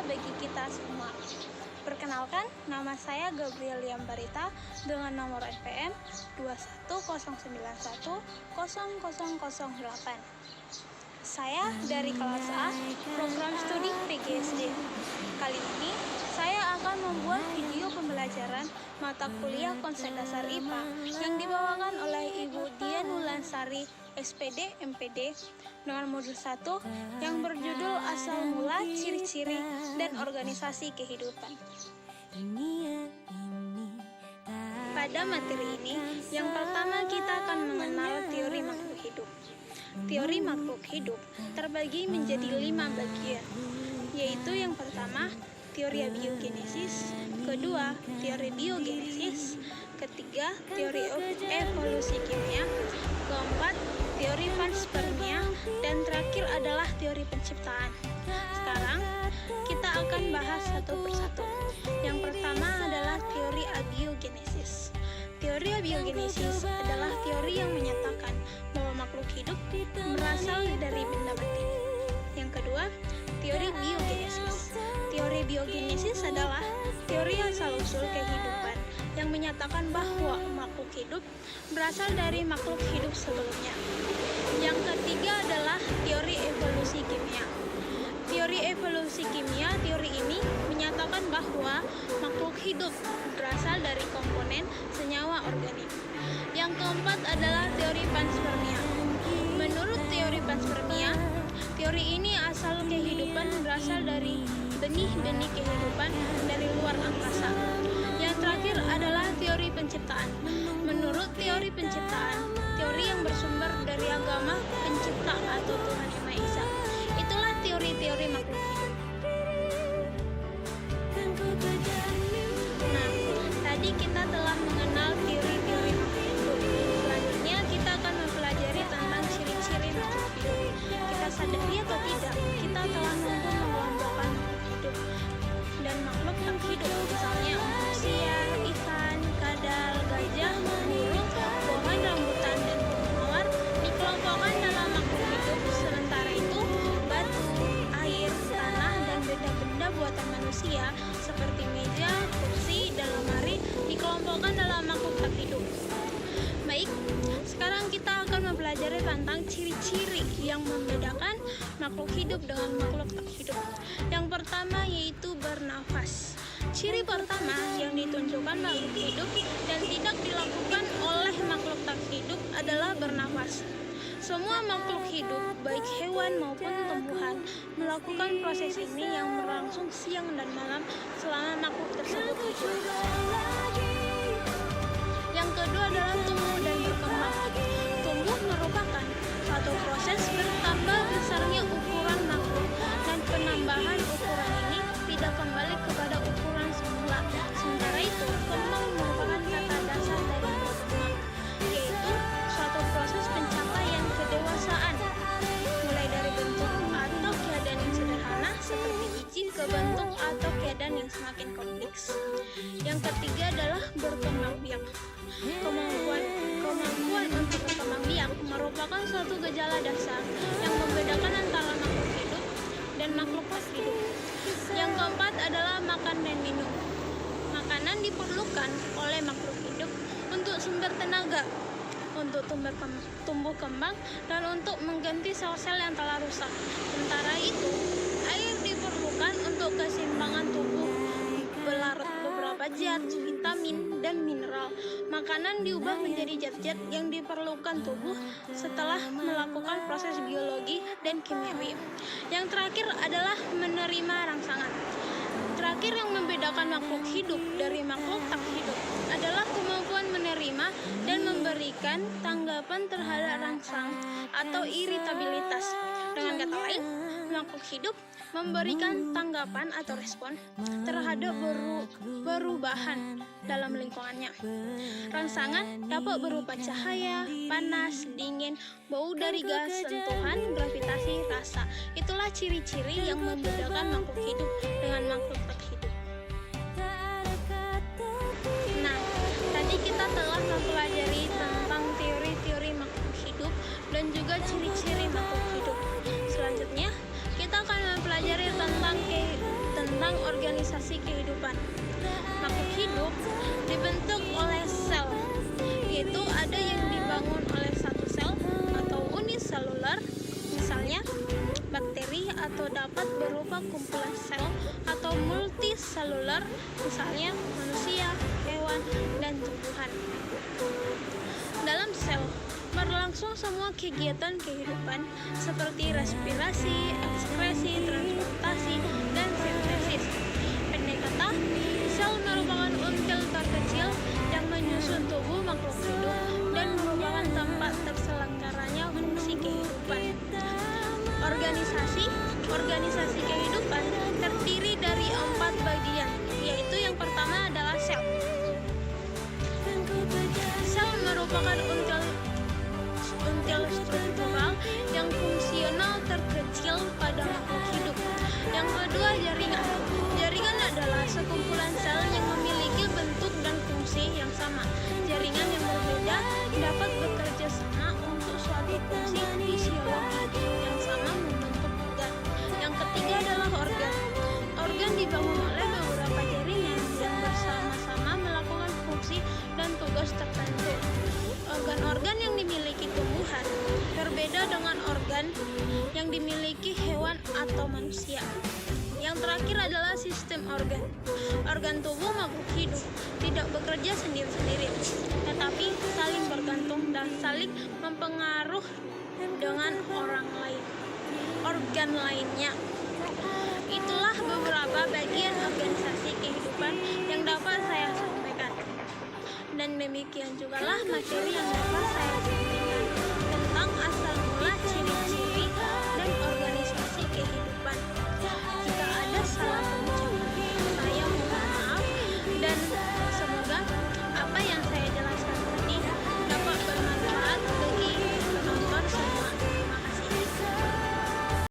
berguna bagi kita semua. Perkenalkan, nama saya Gabriela Barita dengan nomor NPM 210910008. Saya dari kelas A, program studi PGSD. Kali ini, saya akan membuat video pembelajaran mata kuliah konsep dasar IPA yang dibawakan oleh Ibu Dian Wulansari, SPD, MPD, dengan modul 1 yang berjudul Asal Mula, Ciri-ciri, dan Organisasi Kehidupan. Pada materi ini, yang pertama kita akan mengenal teori makhluk hidup. Teori makhluk hidup terbagi menjadi 5 bagian, yaitu yang pertama, teori abiogenesis, kedua, teori biogenesis, ketiga, teori evolusi kimia, keempat, teori panspermia, dan terakhir adalah teori penciptaan. Sekarang, kita akan bahas satu persatu. Yang pertama adalah teori abiogenesis. Teori abiogenesis adalah teori yang menyatakan bahwa makhluk hidup berasal dari benda mati. Yang kedua, teori biogenesis. Teori biogenesis adalah teori asal-usul kehidupan yang menyatakan bahwa makhluk hidup berasal dari makhluk hidup sebelumnya. Yang ketiga adalah teori evolusi kimia. Teori evolusi kimia, teori ini menyatakan bahwa makhluk hidup berasal dari komponen senyawa organik. Yang keempat adalah teori panspermia. Menurut teori panspermia, teori ini asal kehidupan berasal dari benih-benih kehidupan dari luar angkasa. Yang terakhir adalah teori penciptaan. Menurut teori penciptaan, teori yang bersumber dari agama pencipta atau Tuhan Yang Maha Esa. Itulah teori-teori makhluk hidup. Nah, tadi kita telah mengenal teori-teori makhluk hidup. Selanjutnya kita akan mempelajari tentang ciri-ciri makhluk hidup. Kita sadari atau tidak, kita telah mampu mengelompokkan makhluk hidup dan makhluk tak hidup, misalnya manusia, ikan, kadal, gajah, burung, pohon rambutan, dan burung mawar dikelompokkan dalam makhluk hidup. Sementara itu, batu, air, tanah, dan benda-benda buatan manusia seperti meja, kursi, dan lemari dikelompokkan dalam makhluk tak hidup. Baik, sekarang kita akan mempelajari tentang ciri-ciri yang membedakan makhluk hidup dengan makhluk tak hidup. Yang pertama yaitu bernafas. Ciri pertama yang ditunjukkan makhluk hidup dan tidak dilakukan oleh makhluk tak hidup adalah bernafas. Semua makhluk hidup, baik hewan maupun tumbuhan, melakukan proses ini yang berlangsung siang dan malam selama makhluk tersebut hidup. Yang kedua adalah tumbuh dan berkembang. Tumbuh merupakan suatu proses bertambah besarnya ukuran makhluk, dan penambahan ukuran ini tidak kembali kepada ukuran semula. Sementara itu, kembang merupakan kata dasar dari berkembang, yaitu suatu proses pencapaian kedewasaan, mulai dari bentuk atau keadaan yang sederhana seperti biji ke bentuk atau keadaan yang semakin kompleks. Yang ketiga adalah berkembang biak. Kemampuan untuk berkembang biak merupakan suatu gejala dasar yang membedakan antara makhluk hidup dan makhluk tak hidup. Yang keempat adalah makan dan minum. Makanan diperlukan oleh makhluk hidup untuk sumber tenaga, untuk tumbuh kembang, dan untuk mengganti sel-sel yang telah rusak. Sementara itu, air diperlukan untuk keseimbangan tubuh, berlarut beberapa zat, vitamin, dan mineral. Makanan diubah menjadi zat-zat yang diperlukan tubuh setelah melakukan proses biologi dan kimiawi. Yang terakhir adalah menerima rangsangan. Terakhir yang membedakan makhluk hidup dari makhluk tak hidup adalah kemampuan menerima dan memberikan tanggapan terhadap rangsang atau iritabilitas. Dengan kata lain, makhluk hidup memberikan tanggapan atau respon terhadap perubahan dalam lingkungannya. Rangsangan dapat berupa cahaya, panas, dingin, bau dari gas, sentuhan, gravitasi, rasa. Itulah ciri-ciri yang membedakan makhluk hidup dengan makhluk tak hidup. Nah, tadi kita telah mempelajari tentang teori-teori makhluk hidup dan juga ciri-ciri makhluk hidup. Selanjutnya, kita akan mempelajari tentang organisasi kehidupan. Makhluk hidup dibentuk oleh sel, yaitu ada yang dibangun oleh satu sel atau uniselular, misalnya bakteri, atau dapat berupa kumpulan sel atau multiselular, misalnya manusia, hewan, dan tumbuhan. Dalam sel berlangsung semua kegiatan kehidupan seperti respirasi, ekskresi, transportasi, dan sintesis. Pendek kata, sel merupakan until terkecil yang menyusun tubuh makhluk hidup dan merupakan tempat terselenggaranya fungsi kehidupan. Organisasi kehidupan terdiri dari 4 bagian, yaitu yang pertama adalah sel. Sel merupakan until struktural yang fungsional terkecil pada makhluk hidup. Yang kedua, jaringan. Jaringan adalah sekumpulan sel yang memiliki bentuk dan fungsi yang sama. Jaringan yang berbeda dapat bekerja sama untuk suatu fungsi fisiologi yang sama membentuk organ. Yang ketiga adalah organ. Organ dibangun oleh beberapa jaringan yang bersama-sama melakukan fungsi dan tugas tertentu. Organ-organ yang dimiliki tumbuhan berbeda dengan organ yang dimiliki hewan atau manusia. Yang terakhir adalah sistem organ. Organ tubuh makhluk hidup tidak bekerja sendiri-sendiri, tetapi saling bergantung dan saling mempengaruh dengan organ lainnya. Itulah beberapa bagian organisasi kehidupan yang dapat saya sampaikan. Dan demikian jugalah materi yang dapat saya sampaikan.